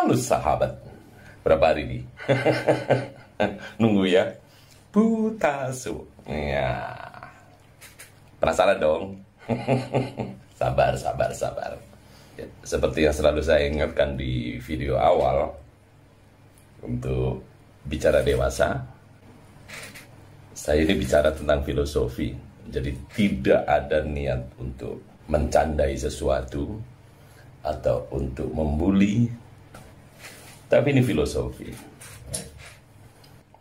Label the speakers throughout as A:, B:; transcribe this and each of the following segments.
A: Halo sahabat, berapa hari nih? Nunggu ya, Putasu. Ya, penasaran dong? Sabar, sabar, sabar. Ya, seperti yang selalu saya ingatkan di video awal, untuk bicara dewasa, saya ini bicara tentang filosofi. Jadi tidak ada niat untuk mencandai sesuatu atau untuk membuli, tapi ini filosofi.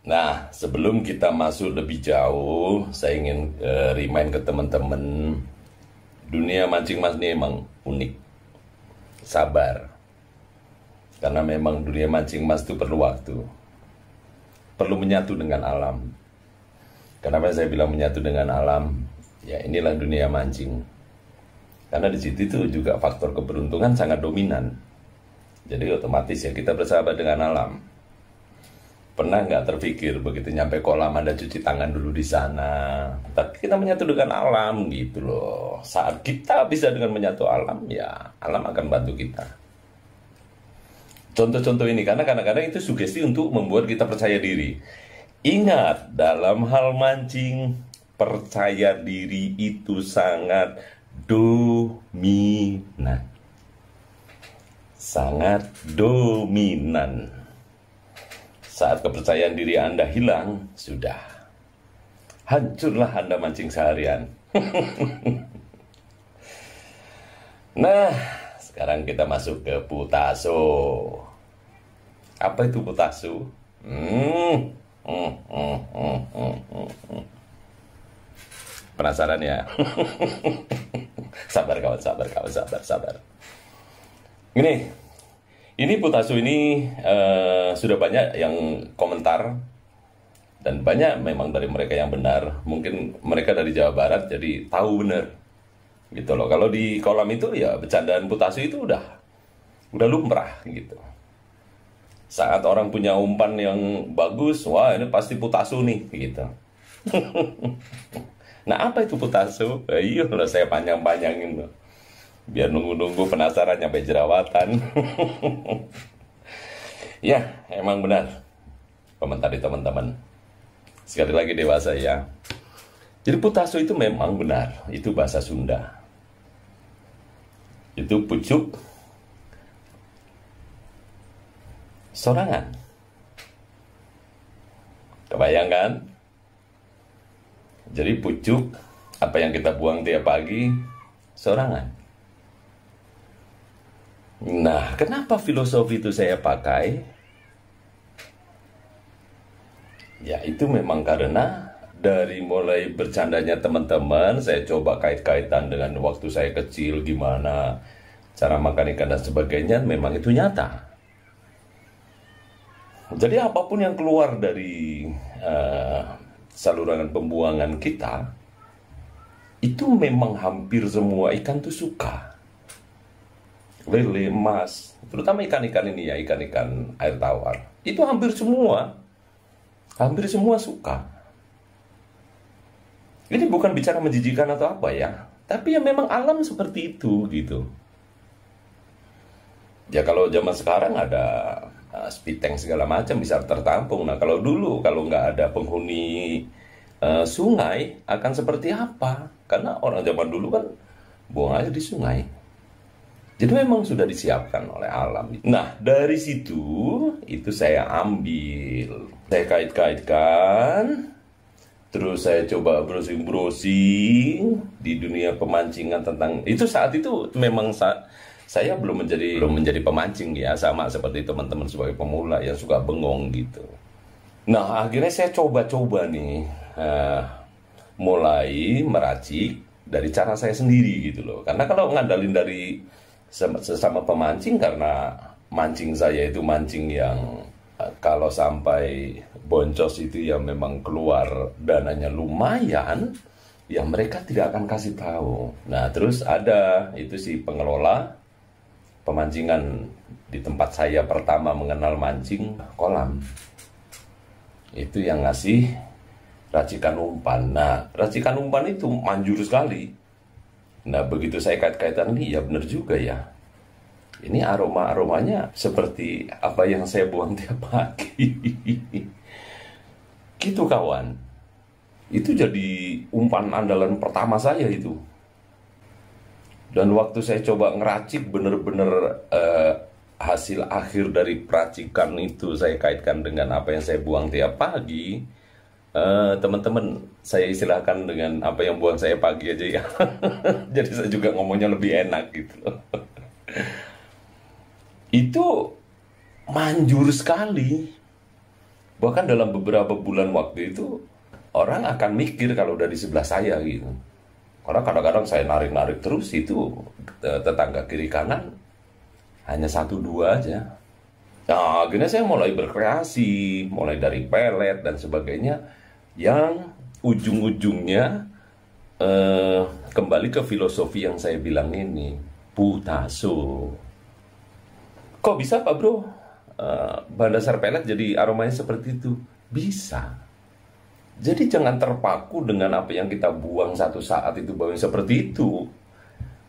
A: Nah, sebelum kita masuk lebih jauh, saya ingin remind ke teman-teman, dunia mancing mas ini emang unik. Sabar, karena memang dunia mancing mas itu perlu waktu, perlu menyatu dengan alam. Kenapa saya bilang menyatu dengan alam? Ya inilah dunia mancing. Karena di situ itu juga faktor keberuntungan sangat dominan. Jadi otomatis ya kita bersahabat dengan alam. Pernah nggak terpikir begitu nyampe kolam Anda cuci tangan dulu di sana? Tapi kita menyatu dengan alam gitu loh. Saat kita bisa dengan menyatu alam, ya alam akan bantu kita. Contoh-contoh ini karena kadang-kadang itu sugesti untuk membuat kita percaya diri. Ingat, dalam hal mancing, percaya diri itu sangat dominan. Sangat dominan. Saat kepercayaan diri Anda hilang, sudah. Hancurlah Anda mancing seharian. Nah, sekarang kita masuk ke Putasu. Apa itu Putasu? Penasaran ya? Sabar kawan, sabar kawan, sabar. Ini Putasu ini sudah banyak yang komentar, dan banyak memang dari mereka yang benar. Mungkin mereka dari Jawa Barat jadi tahu benar gitu loh. Kalau di kolam itu ya bercandaan Putasu itu udah lumrah gitu. Saat orang punya umpan yang bagus, wah ini pasti Putasu nih gitu. Nah apa itu Putasu? Iya loh, saya panjang-panjangin loh, biar nunggu-nunggu penasaran nyampe jerawatan. Ya emang benar komentar teman-teman. Sekali lagi dewasa ya. Jadi Putasu itu memang benar, itu bahasa Sunda. Itu pucuk sorangan. Kebayangkan? Jadi pucuk, apa yang kita buang tiap pagi, sorangan. Nah, kenapa filosofi itu saya pakai? Ya, itu memang karena dari mulai bercandanya teman-teman, saya coba kait-kaitan dengan waktu saya kecil, gimana cara makan ikan dan sebagainya, memang itu nyata. Jadi apapun yang keluar dari saluran pembuangan kita, itu memang hampir semua ikan tuh suka. Lele, emas, terutama ikan-ikan ini ya, ikan-ikan air tawar, itu hampir semua suka. Ini bukan bicara menjijikan atau apa ya, tapi ya memang alam seperti itu gitu. Ya kalau zaman sekarang ada speed tank segala macam bisa tertampung. Nah kalau dulu kalau nggak ada penghuni sungai akan seperti apa? Karena orang zaman dulu kan buang air di sungai. Jadi memang sudah disiapkan oleh alam. Nah dari situ itu saya ambil, saya kait-kaitkan, terus saya coba browsing di dunia pemancingan tentang itu. Saat itu memang saya belum menjadi pemancing ya, sama seperti teman-teman sebagai pemula yang suka bengong gitu. Nah akhirnya saya coba-coba nih mulai meracik dari cara saya sendiri gitu loh. Karena kalau ngandalin dari sesama pemancing, karena mancing saya itu mancing yang kalau sampai boncos itu ya memang keluar dananya lumayan, ya mereka tidak akan kasih tahu. Nah terus ada itu si pengelola pemancingan di tempat saya pertama mengenal mancing kolam, itu yang ngasih racikan umpan. Nah racikan umpan itu manjur sekali. Nah begitu saya kait-kaitan ini ya benar juga ya. ini aromanya seperti apa yang saya buang tiap pagi. Gitu kawan. Itu jadi umpan andalan pertama saya itu. Dan waktu saya coba ngeracik, bener-bener hasil akhir dari peracikan itu saya kaitkan dengan apa yang saya buang tiap pagi. Teman-teman, saya istilahkan dengan apa yang buang saya pagi aja ya. Jadi saya juga ngomongnya lebih enak gitu. Itu manjur sekali. Bahkan dalam beberapa bulan waktu itu, orang akan mikir kalau udah di sebelah saya gitu. Karena kadang-kadang saya narik-narik terus, itu tetangga kiri kanan hanya 1-2 aja. Nah, akhirnya saya mulai berkreasi, mulai dari pelet dan sebagainya, yang ujung-ujungnya kembali ke filosofi yang saya bilang ini, putaso. Kok bisa Pak Bro? Bahan dasar pelet jadi aromanya seperti itu? Bisa. Jadi jangan terpaku dengan apa yang kita buang satu saat itu baunya seperti itu.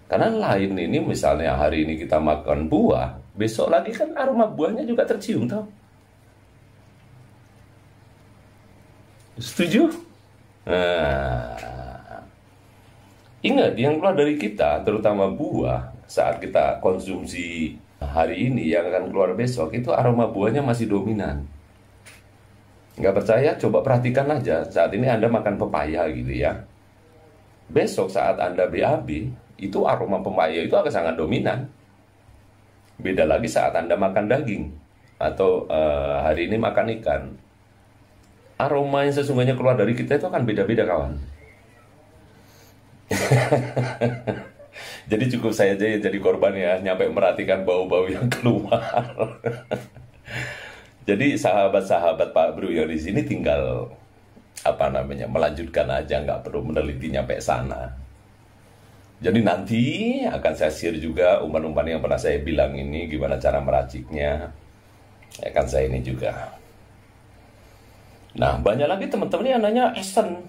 A: Karena lain ini misalnya hari ini kita makan buah, besok lagi kan aroma buahnya juga tercium tau. Setuju? Nah, ingat yang keluar dari kita, terutama buah, saat kita konsumsi hari ini yang akan keluar besok, itu aroma buahnya masih dominan. Nggak percaya? Coba perhatikan aja. Saat ini Anda makan pepaya gitu ya. Besok saat Anda BAB, itu aroma pepaya itu akan sangat dominan. Beda lagi saat Anda makan daging. Atau hari ini makan ikan. Aroma yang sesungguhnya keluar dari kita itu akan beda-beda kawan. Jadi cukup saya aja yang jadi korban ya, nyampe merhatikan bau-bau yang keluar. Jadi sahabat-sahabat Pak Bro yang di sini tinggal melanjutkan aja, nggak perlu meneliti nyampe sana. Jadi nanti akan saya share juga umpan-umpan yang pernah saya bilang ini, gimana cara meraciknya. Akan saya ini juga. Nah, banyak lagi teman-teman yang nanya esen.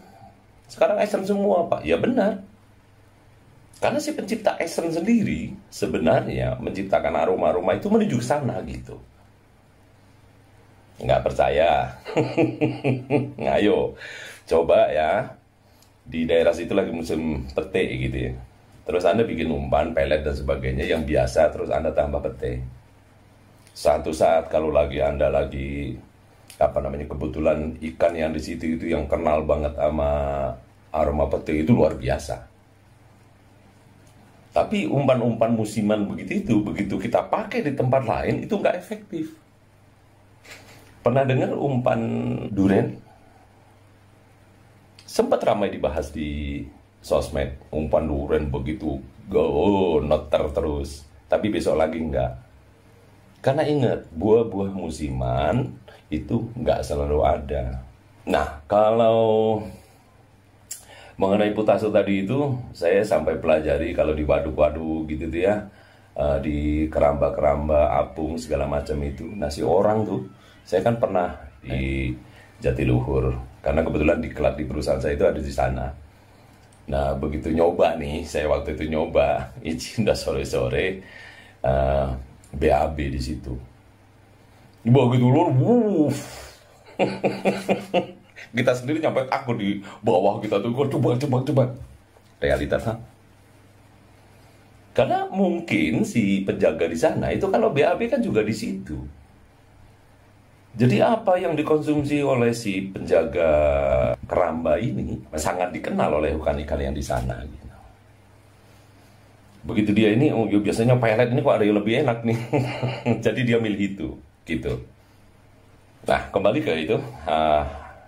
A: Sekarang esen semua Pak. Ya benar. Karena si pencipta esen sendiri sebenarnya menciptakan aroma-aroma itu menuju ke sana gitu. Nggak percaya? Ayo, coba ya. Di daerah situ lagi musim pete gitu ya. Terus Anda bikin umpan, pelet dan sebagainya yang biasa, terus Anda tambah pete. Satu saat kalau Anda lagi kebetulan ikan yang di situ itu yang kenal banget sama aroma pete itu luar biasa. Tapi umpan-umpan musiman begitu kita pakai di tempat lain itu nggak efektif. Pernah dengar umpan duren? Sempat ramai dibahas di sosmed. Umpan duren begitu noter terus. Tapi besok lagi enggak. Karena ingat, buah-buah musiman itu nggak selalu ada. Nah, kalau mengenai putaso tadi itu, saya sampai pelajari kalau di waduk-waduk gitu tuh ya, di keramba-keramba, apung, segala macam itu. Nasi orang tuh, saya kan pernah di Jatiluhur, karena kebetulan diklat di perusahaan saya itu ada di sana. Nah, begitu nyoba nih, saya waktu itu nyoba, izin udah sore-sore, BAB di situ. Begitu luar, kita sendiri nyampe takut di bawah kita tuh, coba. Realitas, Karena mungkin si penjaga di sana itu kalau BAB kan juga di situ. Jadi apa yang dikonsumsi oleh si penjaga keramba ini sangat dikenal oleh ikan-ikan yang di sana. Gitu. Begitu dia ini, biasanya pelet ini kok ada yang lebih enak nih. Jadi dia milih itu, gitu. Nah, kembali ke itu.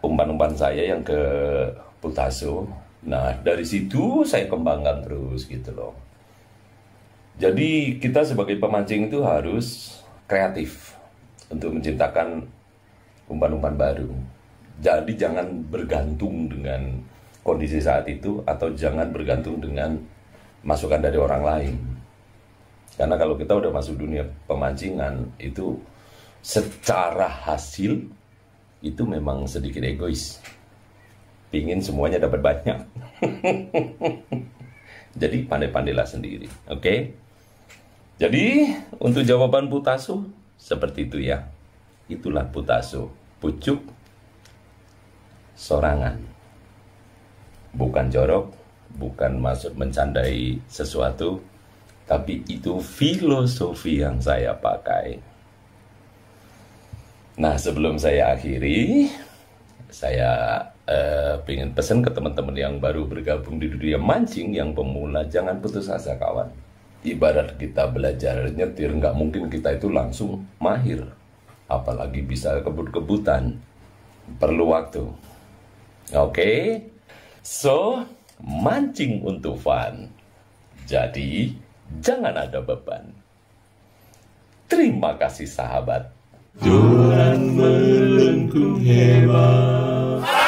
A: Umpan-umpan saya yang ke putaso. Nah, dari situ saya kembangkan terus gitu loh. Jadi kita sebagai pemancing itu harus kreatif untuk menciptakan umpan-umpan baru. Jadi jangan bergantung dengan kondisi saat itu, atau jangan bergantung dengan masukan dari orang lain. Karena kalau kita udah masuk dunia pemancingan itu secara hasil itu memang sedikit egois, pingin semuanya dapat banyak. Jadi pandai-pandailah sendiri, oke? Jadi, untuk jawaban Putasu, seperti itu ya. Itulah Putasu, pucuk sorangan. Bukan jorok, bukan maksud mencandai sesuatu, tapi itu filosofi yang saya pakai. Nah, sebelum saya akhiri, saya pengen pesan ke teman-teman yang baru bergabung di dunia mancing, yang pemula, jangan putus asa kawan. Ibarat kita belajar nyetir, nggak mungkin kita itu langsung mahir. Apalagi bisa kebut-kebutan. Perlu waktu. Oke? So, mancing untuk fun. Jadi, jangan ada beban. Terima kasih sahabat.
B: Tuhan melengkung hebat.